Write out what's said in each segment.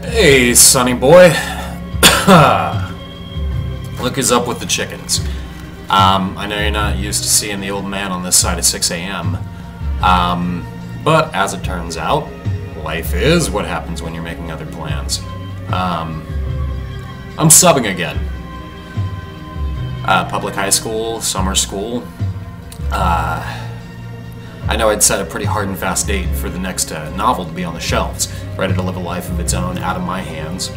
Hey, sonny boy. Look is up with the chickens. I know you're not used to seeing the old man on this side at 6 a.m. But as it turns out, life is what happens when you're making other plans. I'm subbing again. Public high school, summer school. I know I'd set a pretty hard and fast date for the next novel to be on the shelves, ready to live a life of its own out of my hands.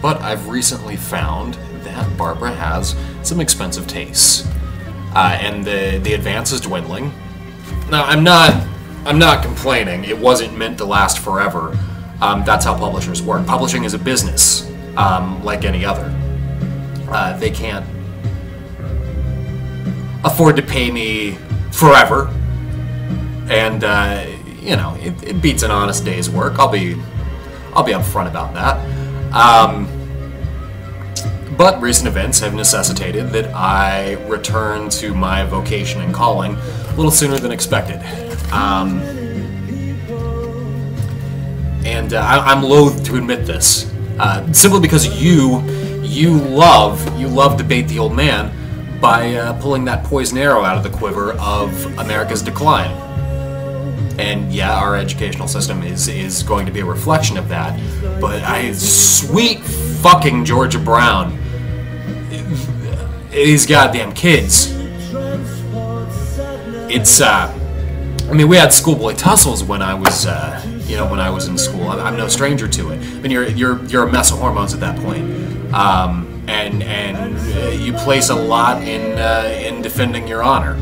But I've recently found that Barbara has some expensive tastes, and the advance is dwindling. Now, I'm not complaining. It wasn't meant to last forever. That's how publishers work. Publishing is a business, like any other. They can't afford to pay me forever, and you know, it beats an honest day's work. I'll be upfront about that. But recent events have necessitated that I return to my vocation and calling a little sooner than expected. And I'm loath to admit this, simply because you love to bait the old man by pulling that poison arrow out of the quiver of America's decline. And yeah, our educational system is going to be a reflection of that, but sweet fucking Georgia Brown, these goddamn kids. It's I mean, we had schoolboy tussles when I was when I was in school. I'm no stranger to it. I mean, you're a mess of hormones at that point, and you place a lot in defending your honor.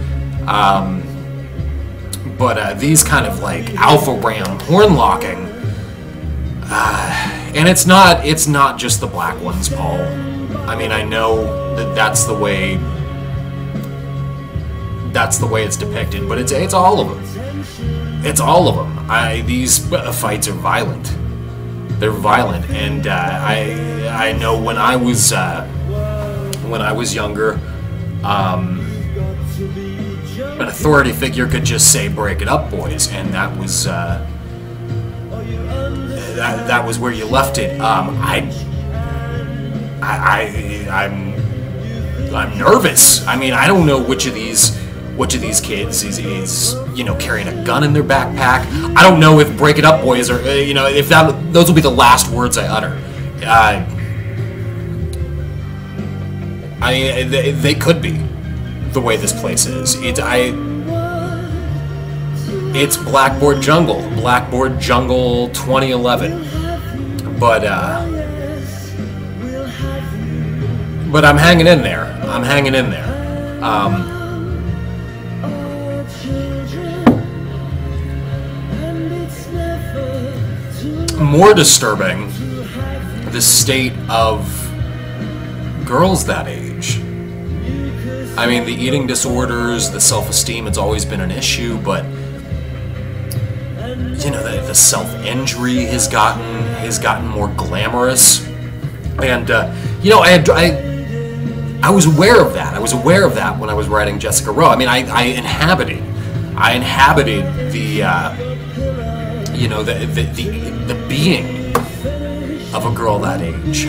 But these kind of like alpha ram horn locking, and it's not just the black ones, Paul. I mean, I know that's the way it's depicted, but it's all of them. It's all of them. These fights are violent. They're violent, and I know when I was younger, an authority figure could just say, "Break it up, boys," and that was that was where you left it. I'm nervous. I mean, I don't know which of these kids is carrying a gun in their backpack. I don't know if "break it up, boys" are if those will be the last words I utter. They could be, the way this place is. It's Blackboard Jungle 2011. But I'm hanging in there. More disturbing, the state of girls that age. I mean, the eating disorders, the self-esteem, it's always been an issue, but the self-injury has gotten more glamorous, and I was aware of that. I was aware of that when I was writing Jessica Rowe. I mean, I inhabited the being of a girl that age.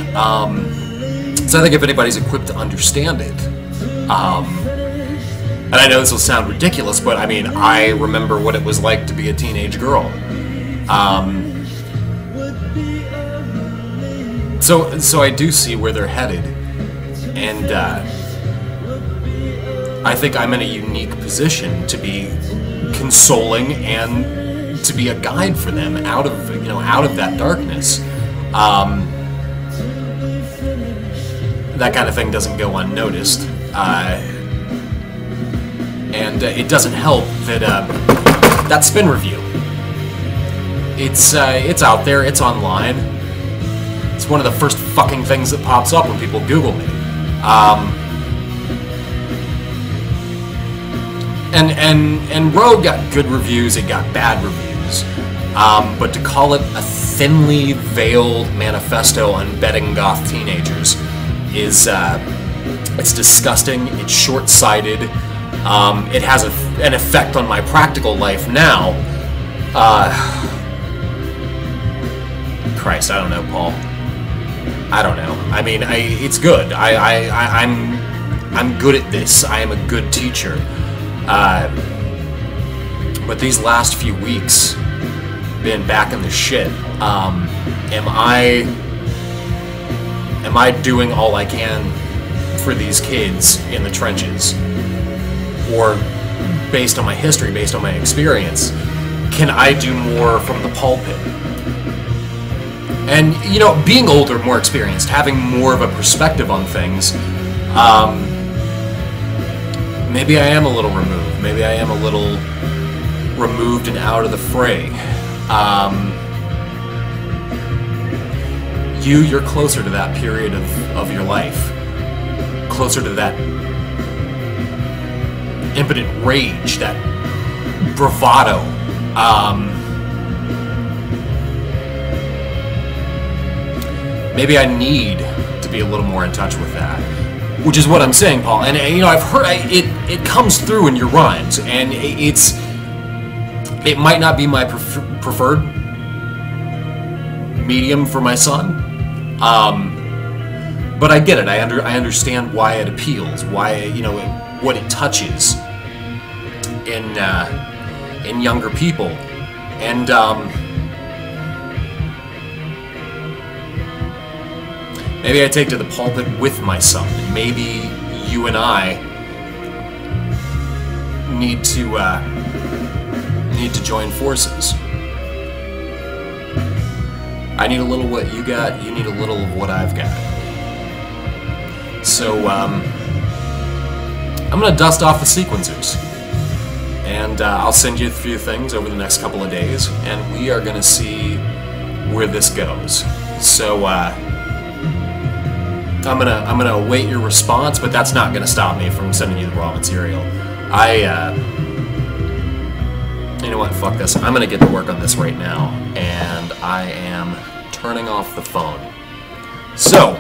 So I think if anybody's equipped to understand it, and I know this will sound ridiculous, but I mean, I remember what it was like to be a teenage girl. So I do see where they're headed, and I think I'm in a unique position to be consoling and to be a guide for them out of that darkness. That kind of thing doesn't go unnoticed, and it doesn't help that that spin review. It's out there. It's online. It's one of the first fucking things that pops up when people Google me. And Rogue got good reviews. It got bad reviews. But to call it a thinly veiled manifesto on betting goth teenagers is it's disgusting. It's short-sighted. It has a an effect on my practical life now. Christ, I don't know, Paul. I don't know. I mean, it's good. I'm good at this. I am a good teacher. But these last few weeks, been back in the shit. Am I doing all I can for these kids in the trenches? Or based on my history, based on my experience, can I do more from the pulpit? And, you know, being older, more experienced, having more of a perspective on things, maybe I am a little removed. Maybe I am a little removed and out of the fray. You're closer to that period of your life. Closer to that impotent rage, that bravado. Maybe I need to be a little more in touch with that. Which is what I'm saying, Paul. And, you know, I've heard it comes through in your rhymes, and it might not be my preferred medium for my son, but I get it. I understand why it appeals, why, you know, what it touches in younger people, and maybe I take to the pulpit with my son. Maybe you and I need to join forces. I need a little what you got, you need a little of what I've got. So, I'm gonna dust off the sequencers. And I'll send you a few things over the next couple of days, and we are gonna see where this goes. So, I'm gonna await your response, but that's not gonna stop me from sending you the raw material. You know what, fuck this. I'm gonna get to work on this right now, and I am turning off the phone. So,